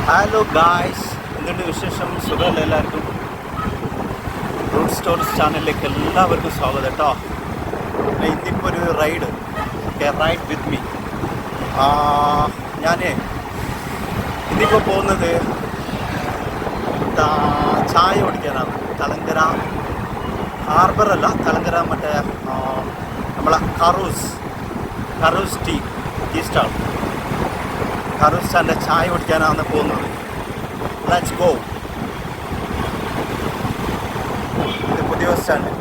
Hello guys, എന്തുണ്ട് വിശേഷം? സുഖമല്ല എല്ലാവർക്കും? റൂട്ട് സ്റ്റോറീസ് ചാനലിലേക്ക് എല്ലാവർക്കും സ്വാഗതം കേട്ടോ. ഇന്നിപ്പോൾ ഒരു റൈഡ് വിത്ത് മീ. ഞാൻ ഇന്നിപ്പോൾ പോകുന്നത് ചായ കുടിക്കാനാണ്. തലങ്കര ഹാർബറല്ല, തലങ്കര മറ്റേ നമ്മളെ കറൂസ് ടീ സ്റ്റാൾ, കറൂസ് സ്റ്റാളിൻ്റെ ചായ കുടിക്കാനാണ് പോകുന്നത്. Let's go. ഇത് പുതിയ ബസ് സ്റ്റാൻഡ്.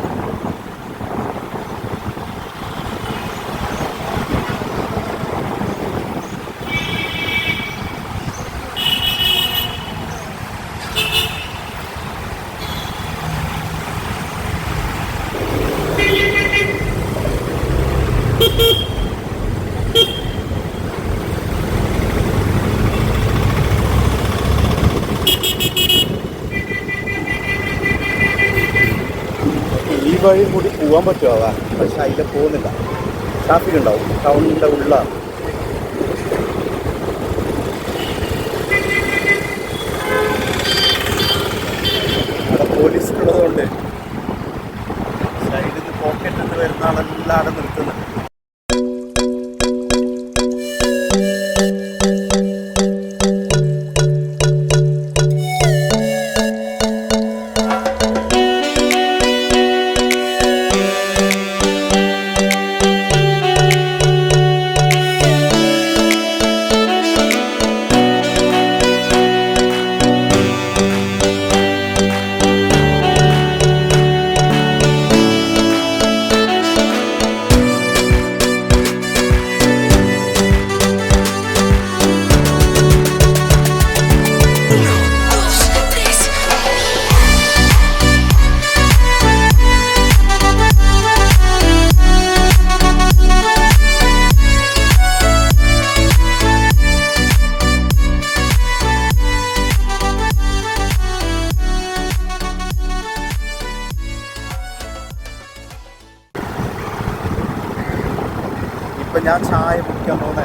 ഈ വഴി കൂടി പോകാൻ പറ്റുമോ? പക്ഷെ അതിൽ പോകുന്നില്ല, ട്രാഫിക് ഉണ്ടാവും. ടൗണിൻ്റെ ഉള്ളിലാണ്. അവിടെ പോലീസ് ഉള്ളതുകൊണ്ട് സൈഡിൽ നിന്ന് പോക്കറ്റിൽ നിന്ന് വരുന്ന ആളെല്ലാം അവിടെ നിർത്തുന്നുണ്ട്. ഇപ്പം ഞാൻ ചായ കുടിക്കാൻ പോകുന്ന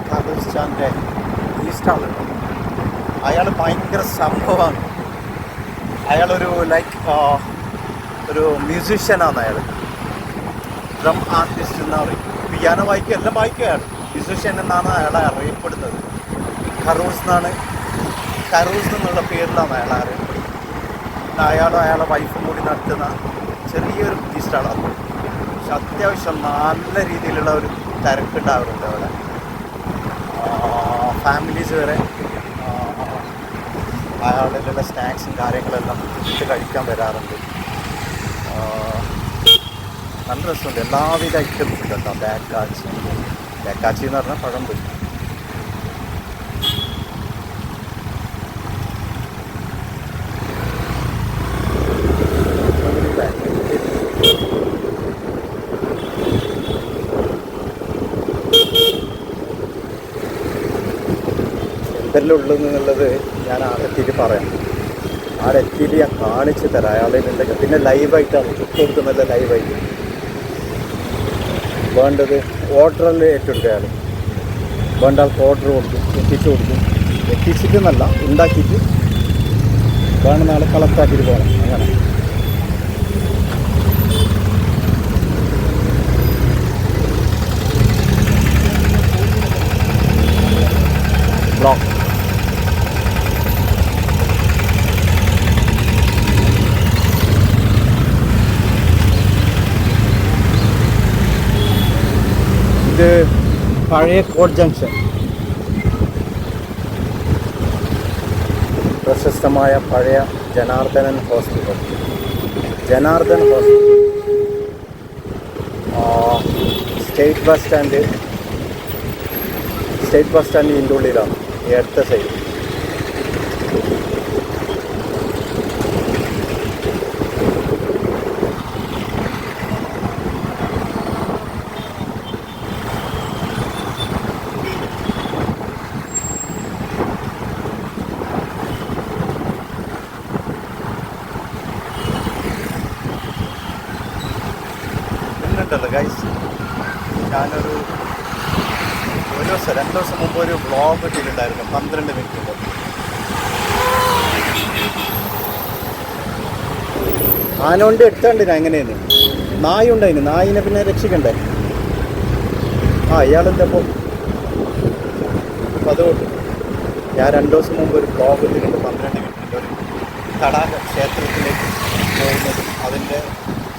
കറൂസ് സ്റ്റാൻഡിൻ്റെ ഈസ്റ്റാളുണ്ട്. അയാൾ ഭയങ്കര സംഭവമാണ്. അയാളൊരു ഒരു മ്യൂസീഷ്യനാണ്. അയാൾ ഡ്രം ആർട്ടിസ്റ്റ് എന്ന് പറയും. പിയാനോ വായിക്കും, എല്ലാം വായിക്കും. അയാൾ മ്യൂസീഷ്യൻ എന്നാണ് അയാളെ അറിയപ്പെടുന്നത്. കറൂസ് എന്നുള്ള പേരിലാണ് അയാളെ അറിയപ്പെടുന്നത്. അയാളും അയാളെ വൈഫും കൂടി നടത്തുന്ന ചെറിയൊരു ഈസ്റ്റാളാണ്. പക്ഷെ അത്യാവശ്യം നല്ല രീതിയിലുള്ള ഒരു തിരക്കുണ്ടാവാറുണ്ട് അവിടെ. ഫാമിലീസ് വരെ അയാളുടെ സ്നാക്സും കാര്യങ്ങളെല്ലാം ഇട്ട് കഴിക്കാൻ വരാറുണ്ട്. നല്ല രസമുണ്ട്. എല്ലാവിധ ഐറ്റംസും ഉണ്ട് കേട്ടോ. ബേക്കാച്ചി എന്ന് പറഞ്ഞാൽ പഴംപൊരി. എന്തെല്ലാം ഉള്ളതെന്നുള്ളത് ഞാൻ ആരെത്തിയിട്ട് പറയാം. ആരെത്തിയിട്ട് ഞാൻ കാണിച്ചു തരാം. അയാളുണ്ടെങ്കിൽ പിന്നെ ലൈവായിട്ടാണ് കൊടുക്കുന്നല്ല. ലൈവായിട്ട് വേണ്ടത് ഓർഡറിൽ ഏറ്റുണ്ട്. അയാൾ വേണ്ട ആൾക്ക് ഓർഡർ കൊടുക്കും, എത്തിച്ചിട്ടെന്നല്ല, ഉണ്ടാക്കിയിട്ട് വേണമെന്ന ആൾ കളക്റ്റാക്കിയിട്ട് പോകണം. അങ്ങനെ ബ്ലോക്ക്. ഇത് പഴയ കോട്ട് ജംഗ്ഷൻ, പ്രശസ്തമായ പഴയ Janardhanan hospital. State bus stand ഇതിൻ്റെ ഉള്ളിലാണ്, ഈ അടുത്ത സൈഡ്. ഉണ്ടല്ലോ ഗൈസ്, ഞാനൊരു ദിവസം 2 ദിവസം മുമ്പ് ഒരു വ്ളോഗ് ഇട്ടിട്ടുണ്ടായിരുന്നു 12 മിനിറ്റ്. ആനോണ്ട് എടുത്താണ്ട് ഞാൻ എങ്ങനെയാണ് നായ ഉണ്ടായിന് നായിനെ പിന്നെ രക്ഷിക്കണ്ടേ ഇയാളെന്താ അപ്പോൾ അതുകൊണ്ട് ഞാൻ 2 ദിവസം മുമ്പ് ഒരു ബ്ലോഗ് ഇട്ടിട്ടുണ്ട് 12 മിനിറ്റിൻ്റെ ഒരു തടാക ക്ഷേത്രത്തിലേക്ക് പോകുന്നതും അതിൻ്റെ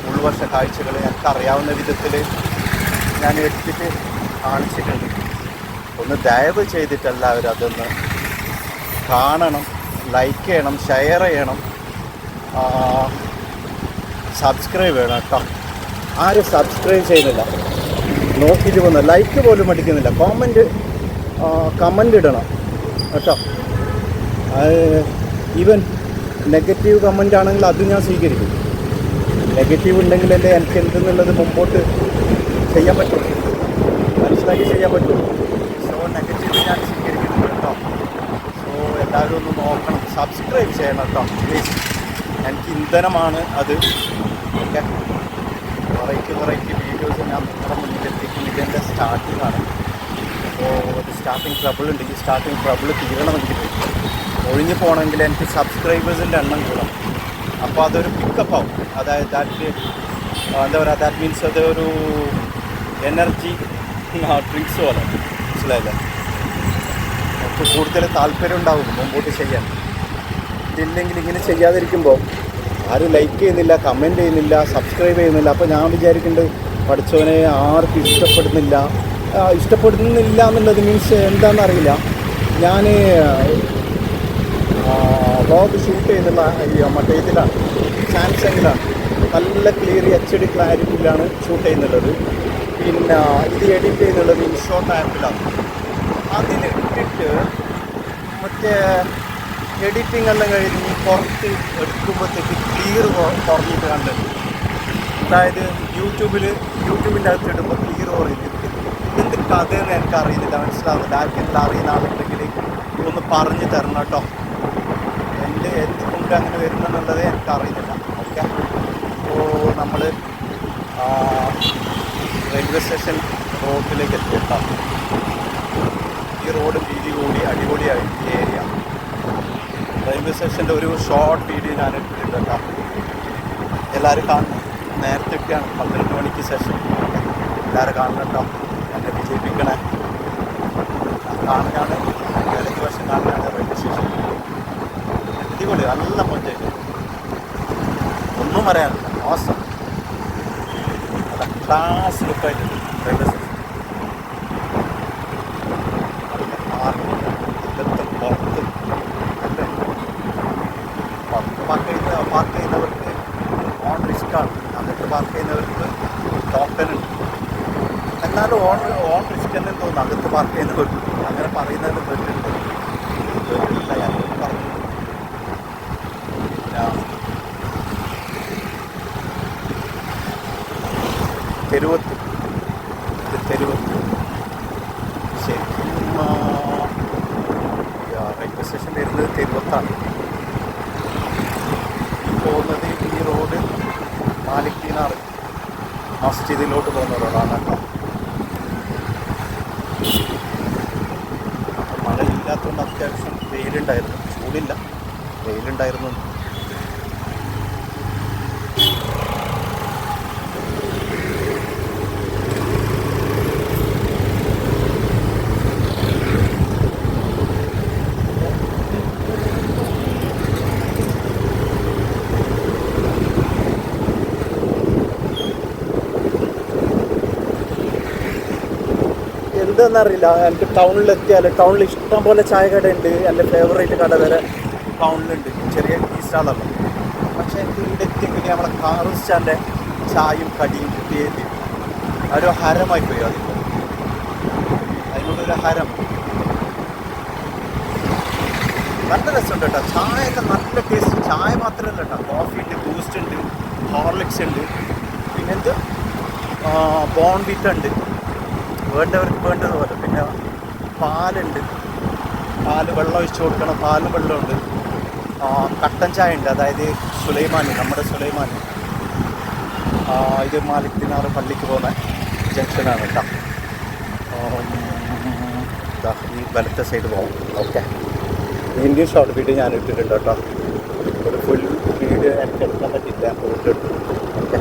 ഉൾവശ കാഴ്ചകൾ എനിക്കറിയാവുന്ന വിധത്തിൽ ഞാൻ എടുത്തിട്ട് കാണിച്ചിട്ടുണ്ട്. ഒന്ന് ദയവ് ചെയ്തിട്ട് എല്ലാവരും അതൊന്ന് കാണണം, ലൈക്ക് ചെയ്യണം, ഷെയർ ചെയ്യണം, സബ്സ്ക്രൈബ് ചെയ്യണം കേട്ടോ. ആരും സബ്സ്ക്രൈബ് ചെയ്യുന്നില്ല, നോക്കിയിട്ട് പോകുന്ന ലൈക്ക് പോലും അടിക്കുന്നില്ല. കമൻ്റ് ഇടണം കേട്ടോ. ഈവൻ നെഗറ്റീവ് കമൻ്റ് ആണെങ്കിൽ അത് ഞാൻ സ്വീകരിക്കും. നെഗറ്റീവ് ഉണ്ടെങ്കിലല്ലേ എനിക്ക് എന്തെന്നുള്ളത് മുമ്പോട്ട് ചെയ്യാൻ പറ്റുള്ളൂ, മനസ്സിലാക്കി ചെയ്യാൻ പറ്റുള്ളൂ. സോ നെഗറ്റീവ് ഞാൻ സ്വീകരിക്കുന്നുണ്ട് കേട്ടോ. സോ എല്ലാവരും ഒന്ന് നോക്കണം, സബ്സ്ക്രൈബ് ചെയ്യണം കേട്ടോ പ്ലീസ്. എനിക്ക് ഇന്ധനമാണ് അത്. ഓക്കെ, വെറൈറ്റി വീഡിയോസ് ഞാൻ നിങ്ങളുടെ മുന്നിൽ എത്തിക്കും. ഇതെൻ്റെ സ്റ്റാർട്ടിംഗ് ആണ്. അപ്പോൾ ഒരു സ്റ്റാർട്ടിങ് ട്രബിൾ ഉണ്ട്. ഈ സ്റ്റാർട്ടിങ് ട്രബിൾ തീരണമെങ്കിൽ ഒഴിഞ്ഞു പോകണമെങ്കിൽ എനിക്ക് സബ്സ്ക്രൈബേഴ്സിൻ്റെ എണ്ണം കൂടണം. അപ്പോൾ അതൊരു പിക്കപ്പ് ആവും. അതായത് എന്താ പറയുക, ദാറ്റ് മീൻസ് അതൊരു എനർജി ഡ്രിങ്ക്സ് പോലെ, മനസ്സിലായില്ല. നമുക്ക് കൂടുതൽ താല്പര്യം ഉണ്ടാവും മുമ്പോട്ട് ചെയ്യാൻ. ഇതില്ലെങ്കിൽ ഇങ്ങനെ ചെയ്യാതിരിക്കുമ്പോൾ ആരും ലൈക്ക് ചെയ്യുന്നില്ല, കമൻറ്റ് ചെയ്യുന്നില്ല, സബ്സ്ക്രൈബ് ചെയ്യുന്നില്ല. അപ്പോൾ ഞാൻ വിചാരിക്കേണ്ടത് പഠിച്ചവനെ ആർക്കും ഇഷ്ടപ്പെടുന്നില്ല എന്നുള്ളത് മീൻസ് എന്താണെന്നറിയില്ല. ഞാൻ വ്ളോഗ് ഷൂട്ട് ചെയ്യുന്നുള്ള മറ്റേ ഇതിലാണ്, സാംസങ്ങിലാണ്. നല്ല ക്ലിയർ HD ക്ലാരിറ്റിയിലാണ് ഷൂട്ട് ചെയ്യുന്നുള്ളത്. പിന്നെ ഇത് എഡിറ്റ് ചെയ്യുന്നുള്ളത് ഇൻഷോട്ട് ആപ്പിലാണ്. അതിലിട്ടിട്ട് മറ്റേ എഡിറ്റിംഗ് എല്ലാം കഴിഞ്ഞ് പുറത്ത് എടുക്കുമ്പോഴത്തേക്ക് ക്ലിയർ കുറഞ്ഞിട്ട് കണ്ടത്. അതായത് യൂട്യൂബിൻ്റെ അകത്ത് ഇടുമ്പോൾ ക്ലിയർ കുറയുന്നത്. എന്ത് കഥയെന്ന് എനിക്ക് അറിയുന്നില്ല, മനസ്സിലാവുന്നില്ല. ആർക്കെങ്കിലും അറിയുന്ന ആളുണ്ടെങ്കിൽ ഒന്ന് പറഞ്ഞു തരണം കേട്ടോ. എന്തുകൊണ്ട് അങ്ങനെ വരുന്നെന്നുള്ളത് എനിക്ക് അറിയുന്നില്ല. ഓക്കെ, അപ്പോൾ നമ്മൾ റെയിൽവേ സ്റ്റേഷൻ റോഡിലേക്ക് എത്തിയിട്ടാം. ഈ റോഡ് വീതി കൂടി അടിപൊളിയായി ഈ ഏരിയ. റെയിൽവേ സ്റ്റേഷൻ്റെ ഒരു ഷോർട്ട് വീഡിയോ ഞാൻ ഇട്ടിട്ടുണ്ട് കേട്ടോ. എല്ലാവരും കാണണം. നേരത്തെ ഒക്കെയാണ് 12 മണിക്ക് സെഷൻ. എല്ലാവരും കാണണം കേട്ടോ. എന്നെ വിജയിപ്പിക്കണേ. കാണാനാണ് ഇടയ്ക്ക് വർഷം കാണാനാണ് റെയിൽവേ സ്റ്റേഷൻ. അടിപൊളി, നല്ല മൊഞ്ചായിട്ട്, ഒന്നും പറയാനില്ല. മോശം അല്ല, ക്ലാസ് ലുക്കായിട്ടുണ്ട് റെയിൽവേ സ്റ്റേഷൻ. പാർക്ക് ചെയ്യുന്നവർക്ക് ഓൺ റിസ്ക്കാണ്. അകത്ത് പാർക്ക് ചെയ്യുന്നവർക്ക് ടോക്കൺ ഉണ്ട്. എന്നാലും ഓൺ റിസ്ക് തന്നെ തോന്നുന്നു അകത്ത് പാർക്ക് ചെയ്യുന്നവർക്ക്. അങ്ങനെ പറയുന്നതിന് കേട്ടിട്ടില്ല, ഞാൻ പറഞ്ഞു. തെരുവത്ത് ശരിക്കും റെയിൽവേ സ്റ്റേഷൻ വരുന്നത് തെരുവത്താണ്. പോകുന്നത് ഈ റോഡ് മാലിക് ദീനാർ മസ്ജിദിലോട്ട് പോകുന്ന റോഡാണ് കേട്ടോ. മഴയില്ലാത്തതുകൊണ്ട് അത്യാവശ്യം വെയിലുണ്ടായിരുന്നു, ചൂടില്ല, വെയിലുണ്ടായിരുന്നു. എന്താണെന്നറിയില്ല, എനിക്ക് ടൗണിലെത്തിയാൽ ടൗണിൽ ഇഷ്ടം പോലെ ചായ കടയുണ്ട്. എൻ്റെ ഫേവറേറ്റ് കട വരെ ടൗണിലുണ്ട്, ചെറിയ ടീ സ്റ്റാളല്ല. പക്ഷേ എനിക്ക് ഇവിടെ എത്തിയെങ്കിൽ നമ്മളെ കാറുസ്റ്റാൻ്റെ ചായയും കടിയും കിട്ടിയത് ഒരു ഹരമായി പോയി. അതിനോടൊരു ഹരം. നല്ല രസമുണ്ട് കേട്ടോ. ചായയൊക്കെ നല്ല ടേസ്റ്റ്. ചായ മാത്രമല്ല കേട്ടോ, കോഫി ഉണ്ട്, ബൂസ്റ്റ് ഉണ്ട്, ഹോർലിക്സ് ഉണ്ട്, പിന്നെന്ത് ബോൺവിറ്റ ഉണ്ട്, വേണ്ടവർക്ക് വേണ്ടതുപോലെ. പിന്നെ പാലുണ്ട്, പാല് വെള്ളം ഒഴിച്ച് കൊടുക്കണം, പാലും വെള്ളമുണ്ട്. കട്ടൻ ചായ ഉണ്ട്, അതായത് സുലൈമാൻ, നമ്മുടെ സുലൈമാൻ. ഇത് മാലിക് ദീനാർ പള്ളിക്ക് പോകുന്ന ജംഗ്ഷനാണ് കേട്ടോ. ഈ വലത്തെ സൈഡ് പോകും. ഓക്കെ, ഇന്ത്യൻ ഷോർട്ട് വീഡിയോ ഞാൻ ഇട്ടിട്ടുണ്ട് കേട്ടോ. ഒരു ഫുൾ വീഡിയോ വീഡിയോ എനിക്ക് എടുക്കാൻ പറ്റില്ല. ഫോട്ടോ എടുത്തു. ഓക്കെ.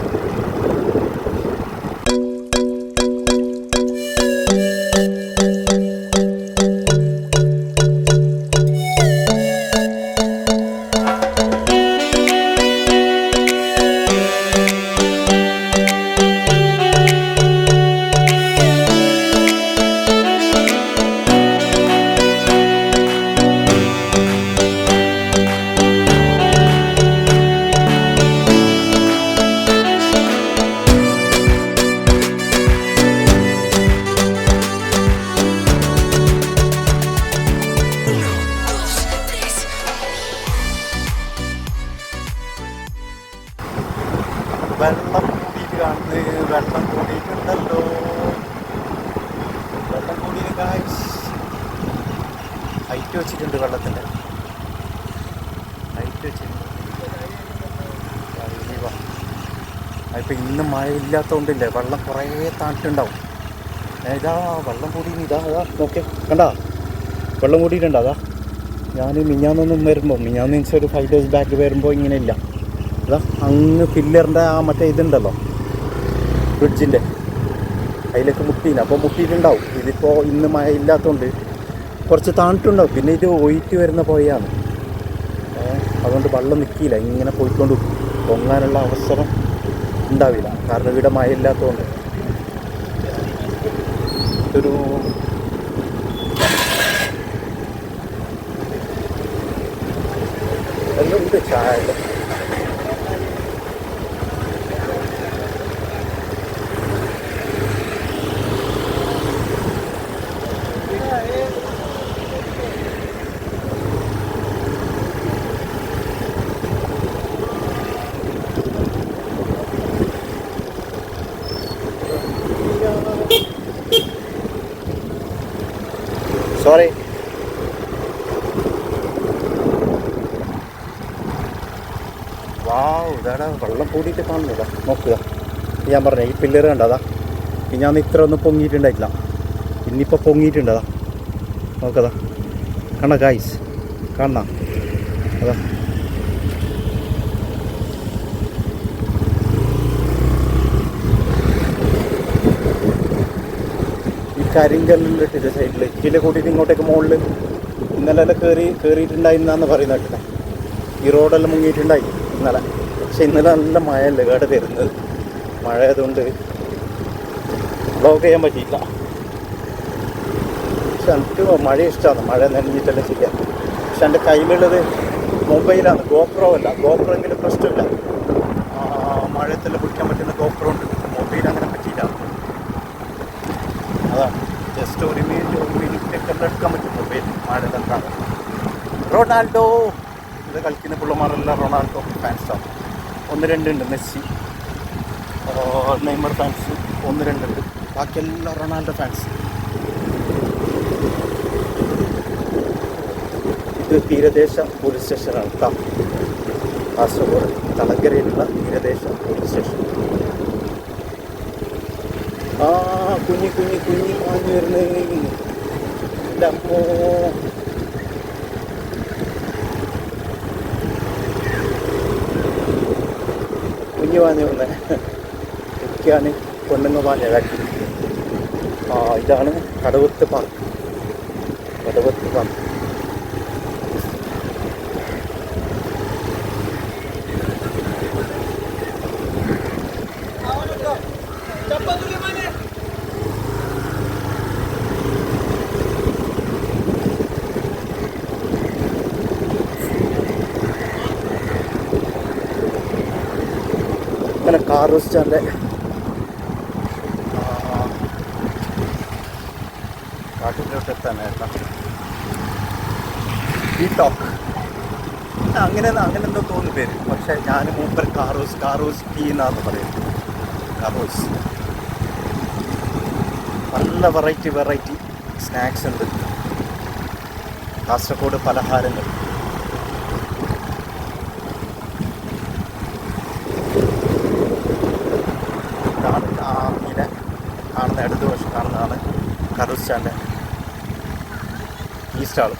വെള്ളം കൂടിയിട്ട് കാണുന്നത്, വെള്ളം കൂടിയിട്ടുണ്ടല്ലോ, വെള്ളം കൂടിയിട്ട് ഗായ്സ്. ഹൈറ്റ് വെച്ചിട്ടുണ്ട്, വെള്ളത്തിൻ്റെ ഹൈറ്റ് വെച്ചിട്ടുണ്ട്. അതിപ്പോൾ ഇന്ന് മഴ ഇല്ലാത്തതുകൊണ്ടില്ലേ വെള്ളം കുറേ താണിട്ടുണ്ടാവും. ഇതാ വെള്ളം കൂടി, ഇതാ നോക്കേ, കണ്ടാ വെള്ളം കൂടിയിട്ടുണ്ടോ? അതാ ഞാൻ മിഞ്ഞാന്നൊന്നും വരുമ്പോൾ, മിഞ്ഞാന്ന് മീൻസ് ഒരു 5 days ബാക്ക് വരുമ്പോൾ ഇങ്ങനെ ഇല്ല. അതാ അങ്ങ് പില്ലറിൻ്റെ ആ മറ്റേ ഇതുണ്ടല്ലോ ബ്രിഡ്ജിൻ്റെ, അതിലേക്ക് മുട്ടിയില്ല. അപ്പോൾ മുട്ടിയിട്ടുണ്ടാവും. ഇതിപ്പോൾ ഇന്ന് മഴ ഇല്ലാത്തതുകൊണ്ട് കുറച്ച് താണിട്ടുണ്ടാവും. പിന്നെ ഇത് ഒഴുക്കി വരുന്ന പുഴയാണ്, അതുകൊണ്ട് വെള്ളം നിൽക്കില്ല, ഇങ്ങനെ പോയിക്കൊണ്ട് പൊങ്ങാനുള്ള അവസരം ഉണ്ടാവില്ല. കാരണം ഇവിടെ മഴ ഇല്ലാത്തതുകൊണ്ട്. ഒരു എല്ലാം ഉണ്ട് ചായ. സോറി. വാവ്, ഇതാടാ വെള്ളം കൂടിയിട്ട് കാണുന്നതാ. നോക്കുക, ഞാൻ പറഞ്ഞ ഈ പില്ലറ് കണ്ടതാ. ഞാൻ ഇത്ര ഒന്നും പൊങ്ങിയിട്ടുണ്ടായിട്ടില്ല, ഇന്നിപ്പോൾ പൊങ്ങിയിട്ടുണ്ടതാ. നോക്കതാ, കാണാ ഗായ്സ്, കാണാ അതാ. ഈ കരിങ്കല്ലിട്ടിട്ട് സൈഡിൽ ഇതിലെ കൂട്ടിയിട്ട് ഇങ്ങോട്ടേക്ക് മുകളിൽ ഇന്നലെ കയറിയിട്ടുണ്ടായിരുന്നാന്ന് പറയുന്ന കേട്ടില്ല. ഈ റോഡെല്ലാം മുങ്ങിയിട്ടുണ്ടായി ഇന്നലെ. പക്ഷെ ഇന്നലെ നല്ല മഴയല്ലേ കേട് വരുന്നത്. മഴ ആയതുകൊണ്ട് ബ്ലോക്ക് ചെയ്യാൻ പറ്റിയില്ല. പക്ഷെ എനിക്ക് മഴ ഇഷ്ടമാണ്, മഴ നനഞ്ഞിട്ടെല്ലാം ചെയ്യാൻ. പക്ഷെ എൻ്റെ കയ്യിലുള്ളത് മൊബൈലാണ്, ഗോപ്രോ അല്ല. ഗോപ്രോ എങ്കിലും പ്രശ്നമില്ല, മഴയത്തെല്ലാം പിടിക്കാൻ പറ്റുന്ന ഗോപ്രോ ഉണ്ട്. മൊബൈൽ അങ്ങനെ പറ്റിയില്ല. അതാണ് ജസ്റ്റ് ഒരു മിനിറ്റൊക്കെ എടുക്കാൻ പറ്റും മൊബൈൽ മഴ തട്ടാണ്. റൊണാൾഡോ ഇത് കളിക്കുന്ന പിള്ളമാരെല്ലാം റൊണാൾഡോ ഫാൻസാണ്. 1-2 ഉണ്ട്. മെസ്സി, നെയ്മർ ഫാൻസ് 1-2 ഉണ്ട്. ബാക്കിയെല്ലാം റൊണാൾഡോ ഫാൻസ്. ഇത് തീരദേശ പോലീസ് സ്റ്റേഷനാണ് കേട്ടോ, കാസർഗോഡ് തളങ്കരയിലുള്ള തീരദേശ പോലീസ് സ്റ്റേഷൻ. കുഞ്ഞി വാങ്ങി വരുന്ന അമ്മോ. കുഞ്ഞു വാങ്ങി വന്നേ എനിക്കാണ് പെണ്ണുങ്ങ വാങ്ങിയതാക്കി. ഇതാണ് കടവത്ത് പാർക്ക്. അങ്ങനെ കാർ സ്റ്റാൻഡ് കാട്ടിലോട്ട് എത്താനായിരുന്നു ഈ ടോക്ക്. അങ്ങനെ എന്തോ തോന്നുന്നു പേര്. പക്ഷേ ഞാൻ മൂപ്പർ കാറോസ് ടീ എന്നാന്ന് പറയുന്നത്. കാറോസ് നല്ല വെറൈറ്റി സ്നാക്സ് ഉണ്ട്. കാസർഗോഡ് പലഹാരങ്ങൾ. കാണുന്ന ഇടതുവശം കാണുന്നതാണ് കാറോസ് സ്റ്റാൻഡ്. ഈ സ്റ്റാൾ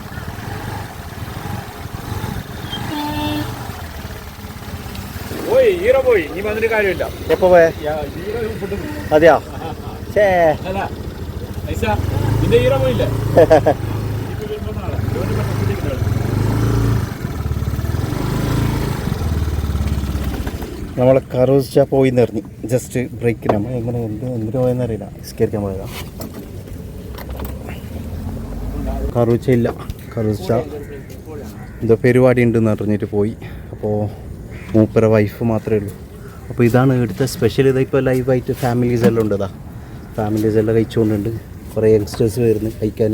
എപ്പോ പോയേ? അതെയാ? ഛേ നമ്മളെ കറൂച്ച പോയി നിറഞ്ഞു. ജസ്റ്റ് ബ്രേക്കിന് നമ്മൾ എങ്ങനെ എന്തിനു പോയെന്നറിയില്ല. സ്കരിക്കാൻ പോയതാ. കറൂച്ച ഇല്ല. കറൂച്ച എന്തോ പരിപാടി ഉണ്ടെന്ന് പറഞ്ഞിട്ട് പോയി. അപ്പോൾ മൂപ്പര വൈഫ് മാത്രമേ ഉള്ളൂ. അപ്പോൾ ഇതാണ് ഇവിടുത്തെ സ്പെഷ്യൽ. ഇപ്പോൾ ലൈവായിട്ട് ഫാമിലീസ് എല്ലാം ഉണ്ട്. ഫാമിലീസ് എല്ലാം കഴിച്ചുകൊണ്ടുണ്ട്. കുറേ യങ്സ്റ്റേഴ്സ് വരുന്നു കഴിക്കാൻ.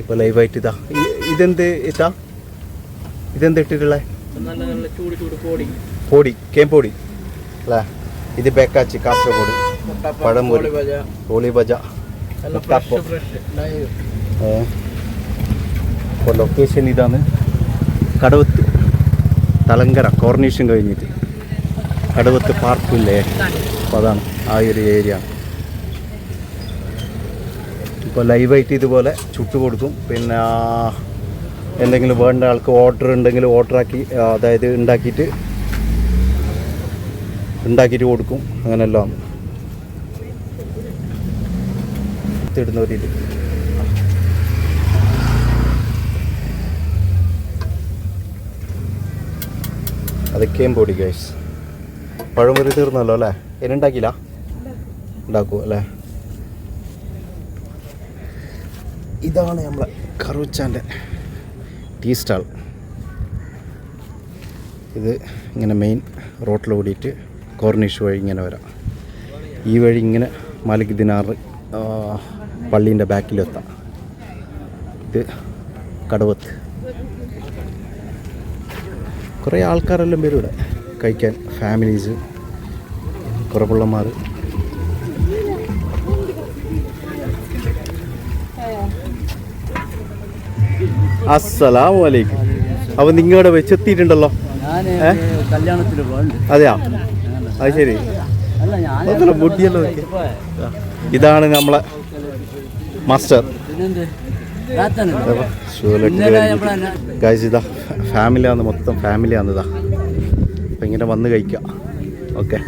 ഇപ്പോൾ ലൈവായിട്ട് ഇതെന്ത് ഇട്ടിട്ടുള്ളത്? പൊടി കേംപൊടി അല്ലേ? ഇത് ബേക്കാച്ചി കാസർഗോഡ് പഴംപൊടി പോളി ബജ. അപ്പോൾ ലൊക്കേഷൻ ഇതാണ് കടവത്ത് തലങ്കര കോർണീഷൻ കഴിഞ്ഞിട്ട് കടവത്ത് പാർക്കില്ലേ, അപ്പോൾ അതാണ് ആ ഒരു ഏരിയ. ഇപ്പോൾ ലൈവായിട്ട് ഇതുപോലെ ചുട്ടു കൊടുക്കും. പിന്നെ എന്തെങ്കിലും വേണ്ട ആൾക്ക് ഓർഡർ ഉണ്ടെങ്കിൽ ഓർഡറാക്കി, അതായത് ഉണ്ടാക്കിയിട്ട് കൊടുക്കും. അങ്ങനെല്ലാം ഇടുന്നവരിൽ അതൊക്കെയും പൊടി ഗൈസ്. പഴംപൊരി തീർന്നല്ലോ അല്ലേ? ഇനി ഉണ്ടാക്കിയില്ല? ഉണ്ടാക്കൂ അല്ലേ? ഇതാണ് നമ്മളെ കറൂച്ചാൻ്റെ ടീ സ്റ്റാൾ. ഇത് ഇങ്ങനെ മെയിൻ റോട്ടിൽ ഓടിയിട്ട് കോർണിഷ് വഴി ഇങ്ങനെ വരാം. ഈ വഴി ഇങ്ങനെ മാലിക് ദിനാർ പള്ളീൻ്റെ ബാക്കിലെത്താം. ഇത് കടവത്ത്. കുറേ ആൾക്കാരെല്ലാം വരും ഇവിടെ കഴിക്കാൻ. ഫാമിലീസ്, കുറേ പിള്ളമാർ. അസ്സലാമു അലൈക്കും. അപ്പോൾ നിങ്ങളുടെ വെച്ചെത്തിയിട്ടുണ്ടല്ലോ? അതെയാ? അത് ശരി. മുടിയല്ലോ. ഇതാണ് നമ്മളെ മാസ്റ്റർ. ഇതാ ഫാമിലിയാണ്, മൊത്തം ഫാമിലിയാണ്. ഇതാ അപ്പം ഇങ്ങനെ വന്ന് കഴിക്കാം. ഓക്കെ,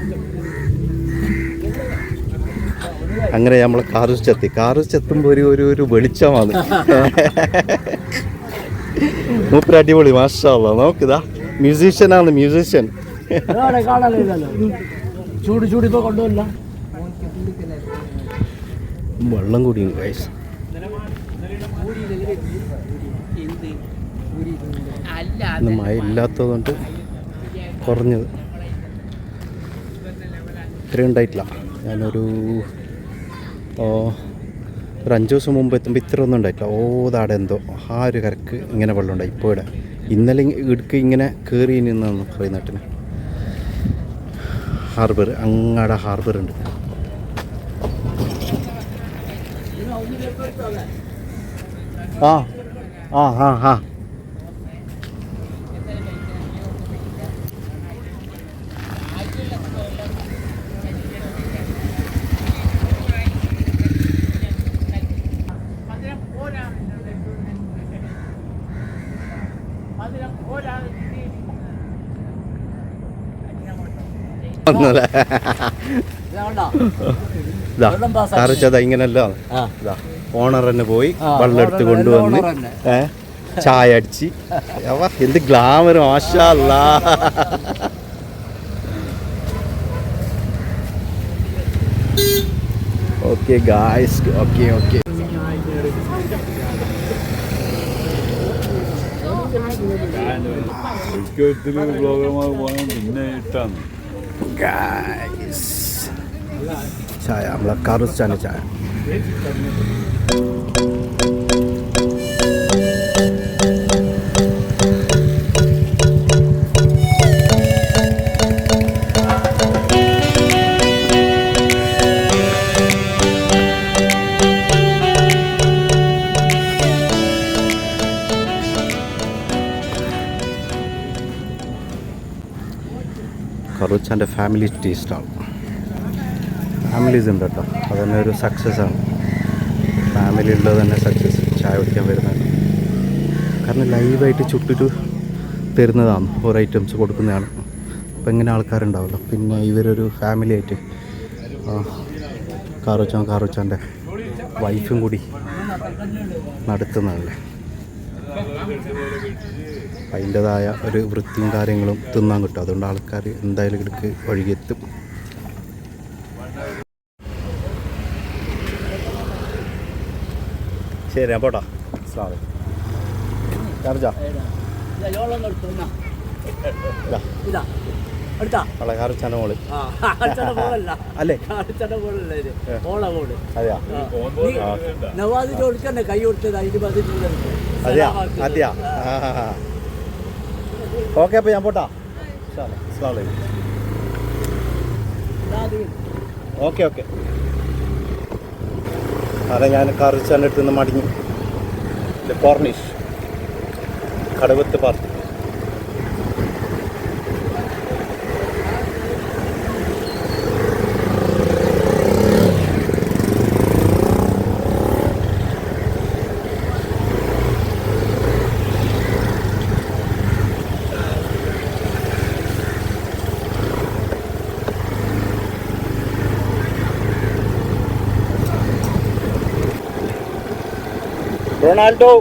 അങ്ങനെ നമ്മൾ കാറിച്ചെത്തുമ്പോൾ ഒരു വെളിച്ചമാണ്. മൂപ്പര് അടിപൊളി, മാഷാ അല്ലാഹ്. നോക്കിതാ മ്യൂസീഷ്യനാണ്, മ്യൂസീഷ്യൻ. വെള്ളം കൂടിയുണ്ട് ഗൈസ്. ഇന്ന് മഴ ഇല്ലാത്തതുകൊണ്ട് കുറഞ്ഞത്. ഇത്രയും ഉണ്ടായിട്ടില്ല. ഞാനൊരു 5 ദിവസം മുമ്പ് എത്തുമ്പോൾ ഇത്ര ഒന്നും ഉണ്ടായിട്ടില്ല. താടെ എന്തോ ആ ഒരു കരക്ക് ഇങ്ങനെ വെള്ളം ഉണ്ടായി. ഇപ്പോൾ ഇവിടെ ഇന്നലെ ഇടുക്ക് ഇങ്ങനെ കയറി നിന്നു പറയുന്നട്ടിന്. ഹാർബർ, അങ്ങാടെ ഹാർബർ ഉണ്ട്. ആ ആ ആ ആ കറിച്ചതാ ഇങ്ങനല്ലോ. ഓണർ തന്നെ പോയി വെള്ളം എടുത്ത് കൊണ്ടുവന്ന് ചായ അടിച്ച്. എന്ത് ഗ്ലാമർ, മാഷാ അല്ലാഹ്. Okay guys, okay okay. ചായ നമ്മളെ കറുച്ചാണ് ചായ. കറുച്ചാൻ്റെ ഫാമിലി ടീ സ്റ്റാൾ. ഫാമിലീസ് ഉണ്ട് കേട്ടോ, അതുതന്നെ ഒരു സക്സസ്സാണ്. ഫാമിലി ഉള്ളത് തന്നെ സക്സസ്. ചായ കുടിക്കാൻ വരുന്നതാണ്. കാരണം ലൈവായിട്ട് ചുട്ടിട്ട് തരുന്നതാണ്, ഓരോ ഐറ്റംസ് കൊടുക്കുന്നതാണ്. അപ്പം ഇങ്ങനെ ആൾക്കാരുണ്ടാവുമല്ലോ. പിന്നെ ഇവരൊരു ഫാമിലി ആയിട്ട് കാറുച്ചാൻ്റെ വൈഫും കൂടി നടത്തുന്നതല്ലേ. അതിൻ്റെതായ ഒരു വൃത്തിയും കാര്യങ്ങളും തിന്നാൻ കിട്ടും. അതുകൊണ്ട് ആൾക്കാർ എന്തായാലും ഇടയ്ക്ക് ഒഴുകിയെത്തും. ശരി, ഞാൻ പോട്ടാ. കാറുച്ചാ കാറുച്ചാൻ്റെ മോള് അല്ലേ? അതെയാ അതെയാ അതെയാ. ഓക്കെ, അപ്പോൾ ഞാൻ പോട്ടാ. Okay okay. അതെ, ഞാൻ കാറുച്ചാൻ്റെ അടുത്ത് നിന്ന് മടങ്ങി. കോർണിഷ് കടവത്ത് പാർക്ക്. റൊണാൾഡോ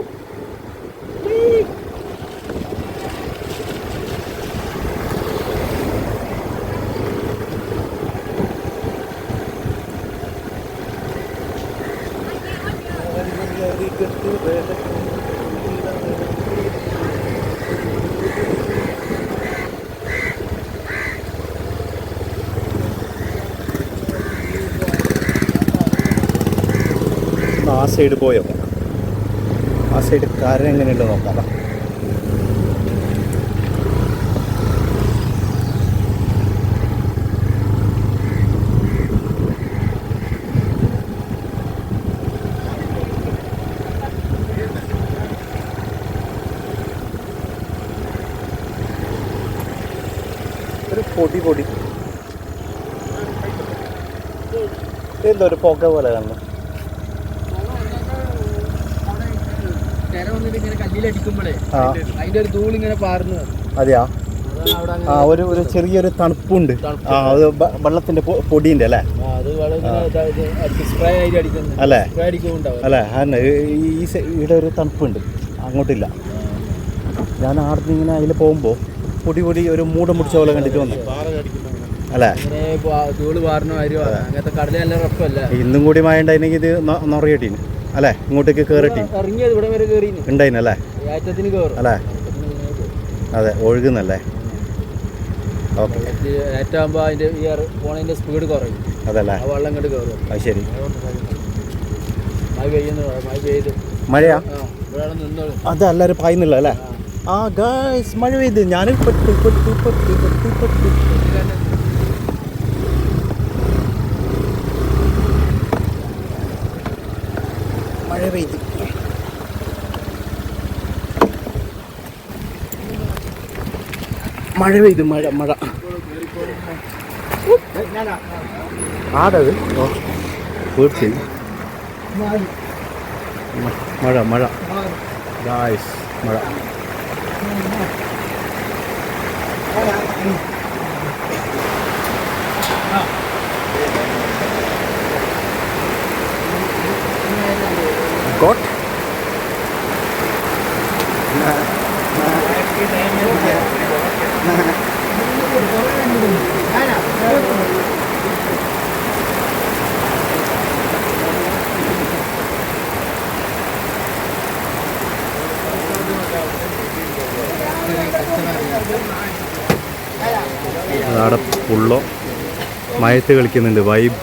ആ സൈഡ് പോയോ? ആ സൈഡ് കാര്യം എങ്ങനെയുണ്ട് നോക്കാം. ഒരു പൊടി എന്തോ ഒരു പുക പോലെ കാണുന്നു. അതെയാ? ആ, ഒരു ചെറിയൊരു തണുപ്പുണ്ട്. ആ, അത് വെള്ളത്തിന്റെ പൊടിയുണ്ട് അല്ലേ? അല്ലേ അല്ലേ? ഇവിടെ ഒരു തണുപ്പുണ്ട്, അങ്ങോട്ടില്ല. ഞാൻ ആടുന്ന് ഇങ്ങനെ അതിൽ പോകുമ്പോൾ പൊടി ഒരു മൂടം മുടിച്ച പോലെ കണ്ടിട്ട് വന്നു അല്ലേ? ഇന്നും കൂടി മഴണ്ടായിരുന്നെങ്കിൽ ഇത് നിറയട്ടീന് അല്ലേ? ഇങ്ങോട്ടേക്ക് കയറിട്ടി ഉണ്ടായിനല്ലേ? അല്ലേ? അതെ, ഒഴുകുന്നല്ലേ? ഓക്കെ. സ്പീഡ് കുറയും അതല്ലേ? വെള്ളം ഇങ്ങോട്ട് കയറും. അത് ശരി. മഴയാ? അത് എല്ലാവരും പായുന്നില്ല അല്ലേ? ആ ഗായ്സ്, മഴ പെയ്ത്. ഞാൻ മഴ പെയ്ത്. മഴ ആടത് തീർച്ചയായും മഴ ഗായ്സ്, മഴ. Got അവിടെ പുള്ളോ മയത്ത് കളിക്കുന്നുണ്ട്. വൈബ്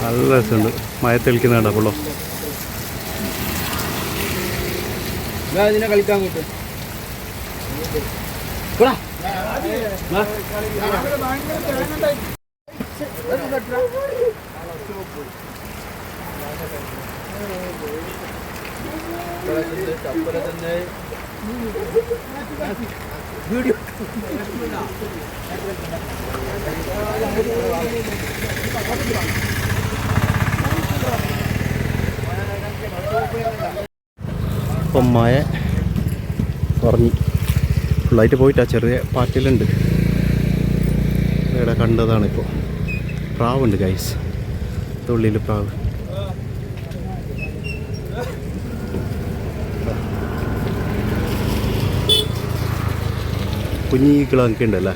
നല്ല രസമുണ്ട്. മയത്ത് കളിക്കുന്നുണ്ടോ പുള്ളോ? കളിക്കാൻ കിട്ടും. വീഡിയോ ഇപ്പം മഴ കുറഞ്ഞു. ഫുള്ളായിട്ട് പോയിട്ടാ, ചെറിയ പാറ്റിലുണ്ട്. ഇവിടെ കണ്ടതാണിപ്പോൾ. പ്രാവുണ്ട് ഗൈസ്, തുള്ളിയിൽ പ്രാവ്. കുഞ്ഞീക്കളൊക്കെ ഉണ്ടല്ലേ.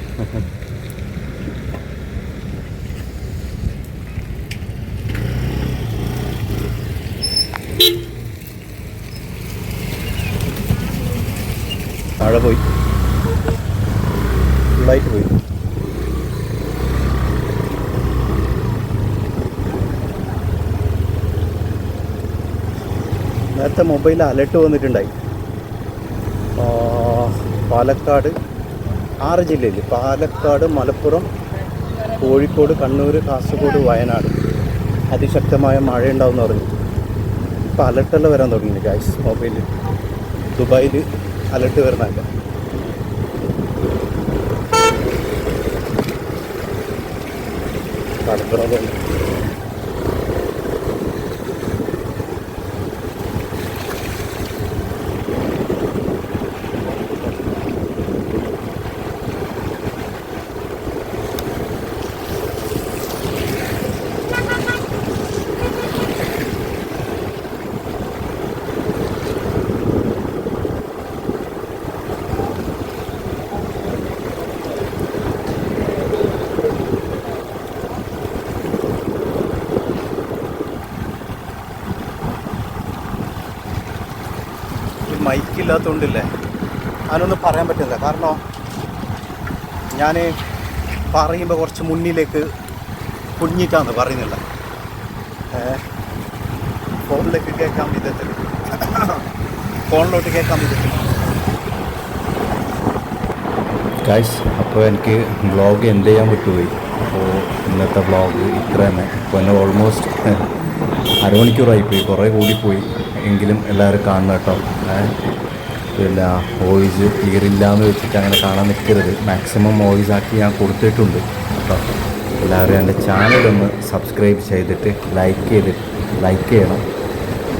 താഴെ പോയി, ഫുള്ളായിട്ട് പോയി. നേരത്തെ മൊബൈലിൽ അലർട്ട് വന്നിട്ടുണ്ടായി. പാലക്കാട് 6 ജില്ലയിൽ, പാലക്കാട്, മലപ്പുറം, കോഴിക്കോട്, കണ്ണൂർ, കാസർഗോഡ്, വയനാട് അതിശക്തമായ മഴയുണ്ടാവുമെന്ന് പറഞ്ഞു. ഇപ്പോൾ അലർട്ടെല്ലാം വരാൻ തുടങ്ങിയിട്ടുണ്ട് ഗൈസ് മൊബൈലിൽ. ദുബായിൽ അലർട്ട് വരുന്നതല്ല. കടക്കണതുണ്ട്. മൈക്കില്ലാത്തതുകൊണ്ടില്ലേ അതിനൊന്നും പറയാൻ പറ്റില്ല. കാരണം ഞാൻ പറയുമ്പോൾ കുറച്ച് മുന്നിലേക്ക് കുഞ്ഞിട്ടാണ് പറയുന്നില്ല. ഫോണിലേക്ക് കേൾക്കാൻ വിധത്തിൽ, ഫോണിലോട്ട് കേൾക്കാൻ വിധത്തിൽ. ഗൈസ്, അപ്പോൾ എനിക്ക് വ്ളോഗ് എന്ത് ചെയ്യാൻ വിട്ടുപോയി. അപ്പോൾ ഇന്നത്തെ വ്ളോഗ് ഇത്ര തന്നെ. ഇപ്പോൾ എന്നെ ഓൾമോസ്റ്റ് അരമണിക്കൂറായിപ്പോയി, കുറേ കൂടിപ്പോയി. എങ്കിലും എല്ലാവരും കാണണം കേട്ടോ. പിന്നെ വോയിസ് ക്ലിയർ ഇല്ലയെന്ന് വെച്ചിട്ട് അങ്ങനെ കാണാൻ നിൽക്കരുത്. മാക്സിമം വോയിസ് ആക്കി ഞാൻ കൊടുത്തിട്ടുണ്ട് കേട്ടോ. എല്ലാവരും എൻ്റെ ചാനലൊന്ന് സബ്സ്ക്രൈബ് ചെയ്തിട്ട് ലൈക്ക് ചെയ്യണം.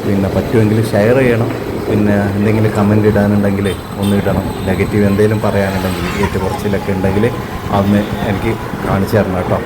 പിന്നെ പറ്റുമെങ്കിൽ ഷെയർ ചെയ്യണം. പിന്നെ എന്തെങ്കിലും കമൻറ്റ് ഇടാനുണ്ടെങ്കിൽ ഒന്ന് ഇടണം. നെഗറ്റീവ് എന്തെങ്കിലും പറയാനുണ്ടെങ്കിൽ കുറച്ചിലൊക്കെ ഉണ്ടെങ്കിൽ അതൊന്ന് എനിക്ക് കാണിച്ചു തരണം കേട്ടോ.